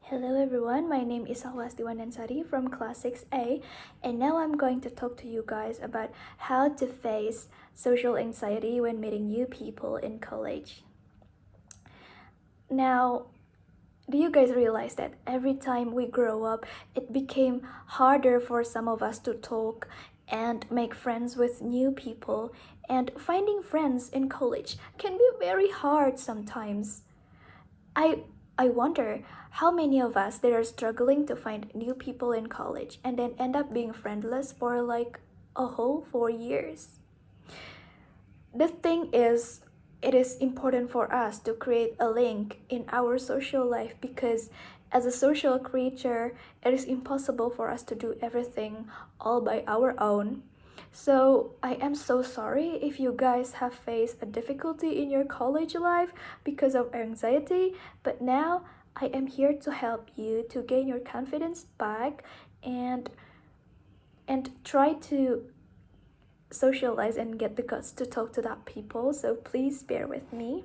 Hello everyone, my name is Salwasti Wandansari from Class 6A, and now I'm going to talk to you guys about how to face social anxiety when meeting new people in college. Now, do you guys realize that every time we grow up, it became harder for some of us to talk and make friends with new people, and finding friends in college can be very hard sometimes. I I wonder how many of us that are struggling to find new people in college and then end up being friendless for like a whole 4 years. The thing is, it is important for us to create a link in our social life because as a social creature, it is impossible for us to do everything all by our own. So, I am so sorry if you guys have faced a difficulty in your college life because of anxiety, but now I am here to help you to gain your confidence back and try to socialize and get the guts to talk to that people. So please bear with me.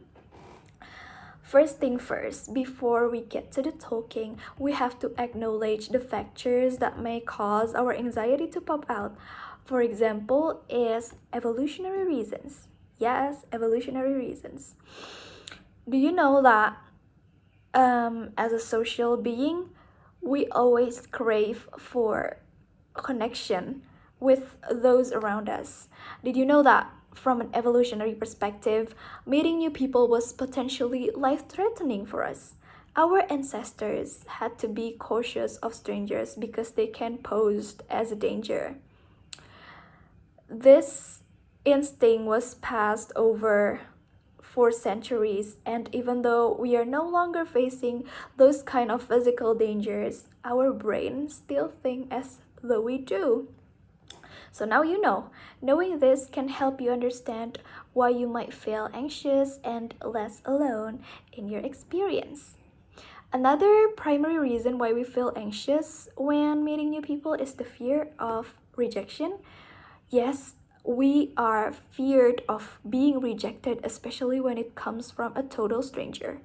First thing first, before we get to the talking, we have to acknowledge the factors that may cause our anxiety to pop out. For example, is evolutionary reasons. Yes, evolutionary reasons. Do you know that as a social being, we always crave for connection with those around us? Did you know that from an evolutionary perspective, meeting new people was potentially life threatening for us? Our ancestors had to be cautious of strangers because they can pose as a danger. This instinct was passed over for centuries, and even though we are no longer facing those kind of physical dangers, our brains still think as though we do. So now you know. Knowing this can help you understand why you might feel anxious and less alone in your experience. Another primary reason why we feel anxious when meeting new people is the fear of rejection. Yes, we are feared of being rejected, especially when it comes from a total stranger.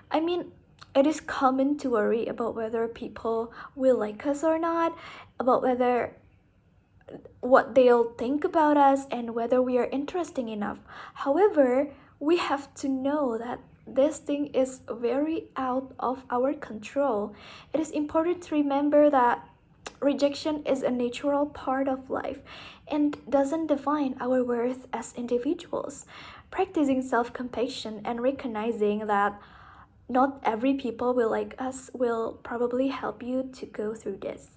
I mean, it is common to worry about whether people will like us or not, about whether what they'll think about us and whether we are interesting enough. However, we have to know that this thing is very out of our control. It is important to remember that rejection is a natural part of life and doesn't define our worth as individuals. Practicing self compassion and recognizing that not every people will like us will probably help you to go through this.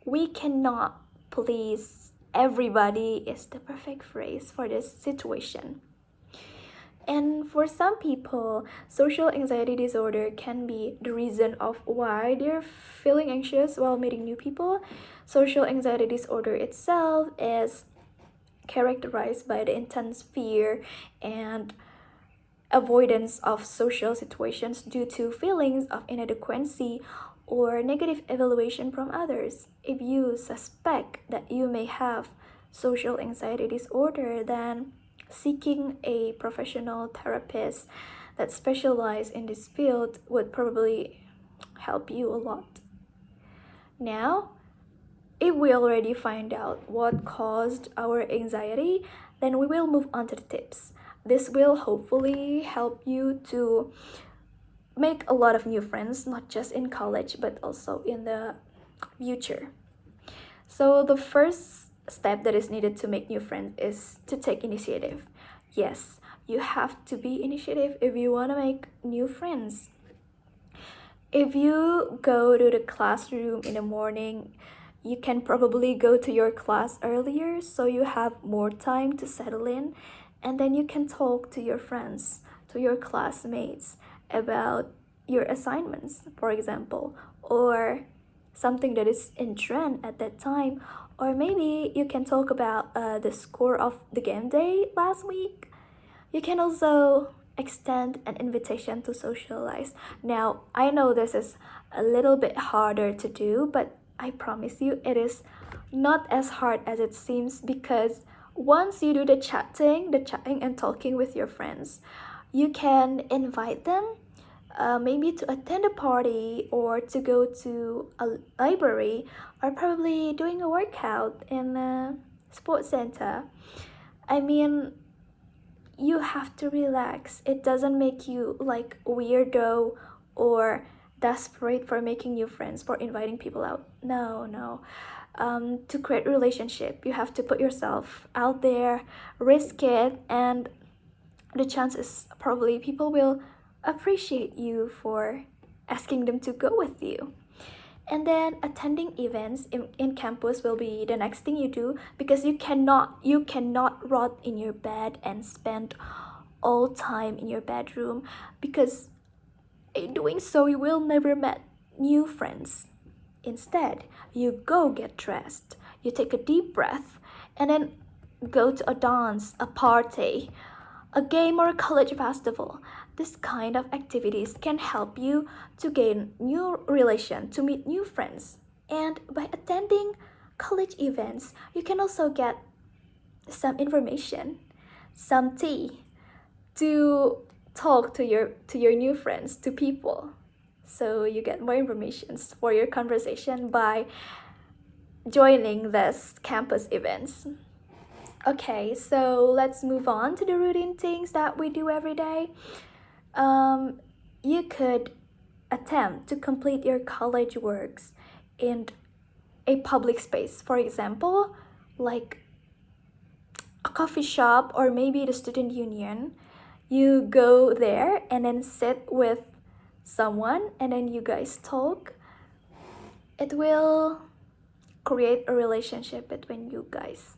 We cannot please everybody, is the perfect phrase for this situation. And for some people, social anxiety disorder can be the reason of why they're feeling anxious while meeting new people. Social anxiety disorder itself is characterized by the intense fear and avoidance of social situations due to feelings of inadequacy or negative evaluation from others. If you suspect that you may have social anxiety disorder, then seeking a professional therapist that specializes in this field would probably help you a lot. Now, if we already find out what caused our anxiety, then we will move on to the tips. This will hopefully help you to make a lot of new friends, not just in college, but also in the future. So, the first step that is needed to make new friends is to take initiative. Yes, you have to be initiative if you want to make new friends. If you go to the classroom in the morning, you can probably go to your class earlier so you have more time to settle in, and then you can talk to your friends, to your classmates about your assignments, for example, or something that is in trend at that time, or maybe you can talk about the score of the game day last week. You can also extend an invitation to socialize. Now, I know this is a little bit harder to do, but I promise you it is not as hard as it seems because once you do the chatting and talking with your friends, you can invite them maybe to attend a party or to go to a library, or probably doing a workout in a sports center. I mean, you have to relax. It doesn't make you like weirdo or desperate for making new friends, for inviting people out. No, no. To create relationship, you have to put yourself out there, risk it, and the chances probably people will appreciate you for asking them to go with you. And then attending events in campus will be the next thing you do, because you cannot rot in your bed and spend all time in your bedroom, because in doing so you will never met new friends. Instead, you go get dressed, you take a deep breath, and then go to a dance, a party, a game, or a college festival. This kind of activities can help you to gain new relation, to meet new friends. And by attending college events, you can also get some information, some tea to talk to your new friends, to people. So you get more information for your conversation by joining this campus events. Okay, so let's move on to the routine things that we do every day. You could attempt to complete your college works in a public space. For example, like a coffee shop or maybe the student union. You go there and then sit with someone and then you guys talk. It will create a relationship between you guys.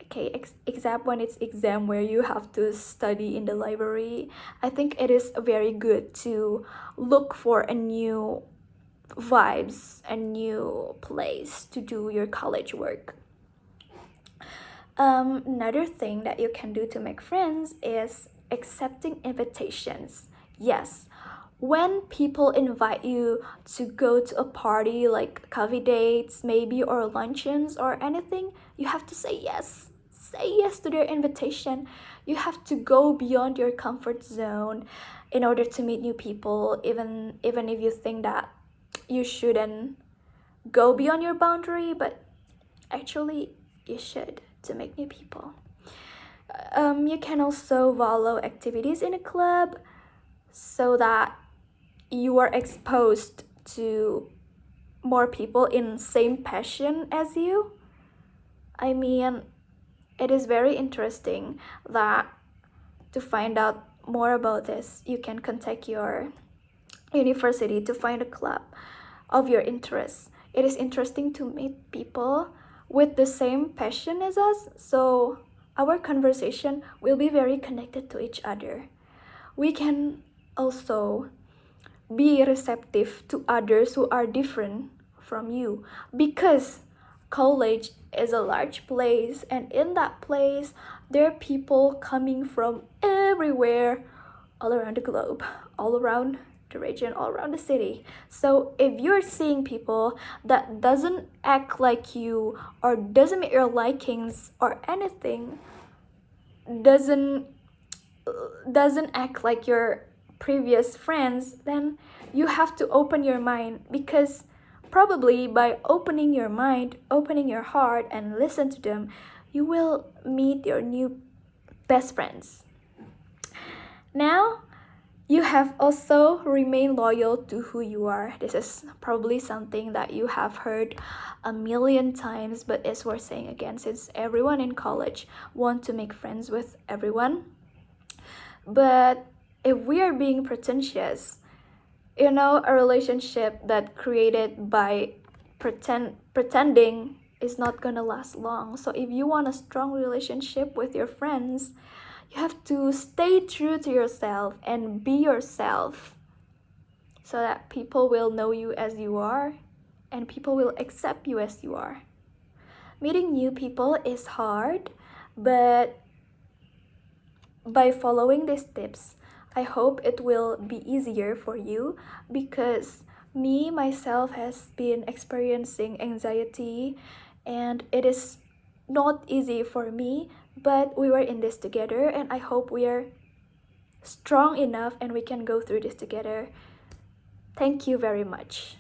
Okay, except when it's exam where you have to study in the library, I think it is very good to look for a new vibes, a new place to do your college work. Another thing that you can do to make friends is accepting invitations. Yes, when people invite you to go to a party like coffee dates, maybe, or luncheons or anything, you have to say yes. Say yes to their invitation. You have to go beyond your comfort zone in order to meet new people, even if you think that you shouldn't go beyond your boundary, but actually you should, to make new people. You can also follow activities in a club so that you are exposed to more people in same passion as you. I mean, it is very interesting that to find out more about this, you can contact your university to find a club of your interests. It is interesting to meet people with the same passion as us, so our conversation will be very connected to each other. We can also be receptive to others who are different from you, because college is a large place, and in that place there are people coming from everywhere, all around the globe, all around the region, all around the city. So if you're seeing people that doesn't act like you, or doesn't meet your likings or anything, doesn't doesn't act like your previous friends, then you have to open your mind, because probably by opening your mind, opening your heart, and listen to them, you will meet your new best friends. Now, you have also remained loyal to who you are. This is probably something that you have heard a million times, but it's worth saying again, since everyone in college want to make friends with everyone. But if we are being pretentious, a relationship that created by pretending is not gonna last long. So if you want a strong relationship with your friends, you have to stay true to yourself and be yourself, so that people will know you as you are and people will accept you as you are. Meeting new people is hard, but by following these tips, I hope it will be easier for you, because me myself has been experiencing anxiety and it is not easy for me, but we were in this together, and I hope we are strong enough and we can go through this together. Thank you very much.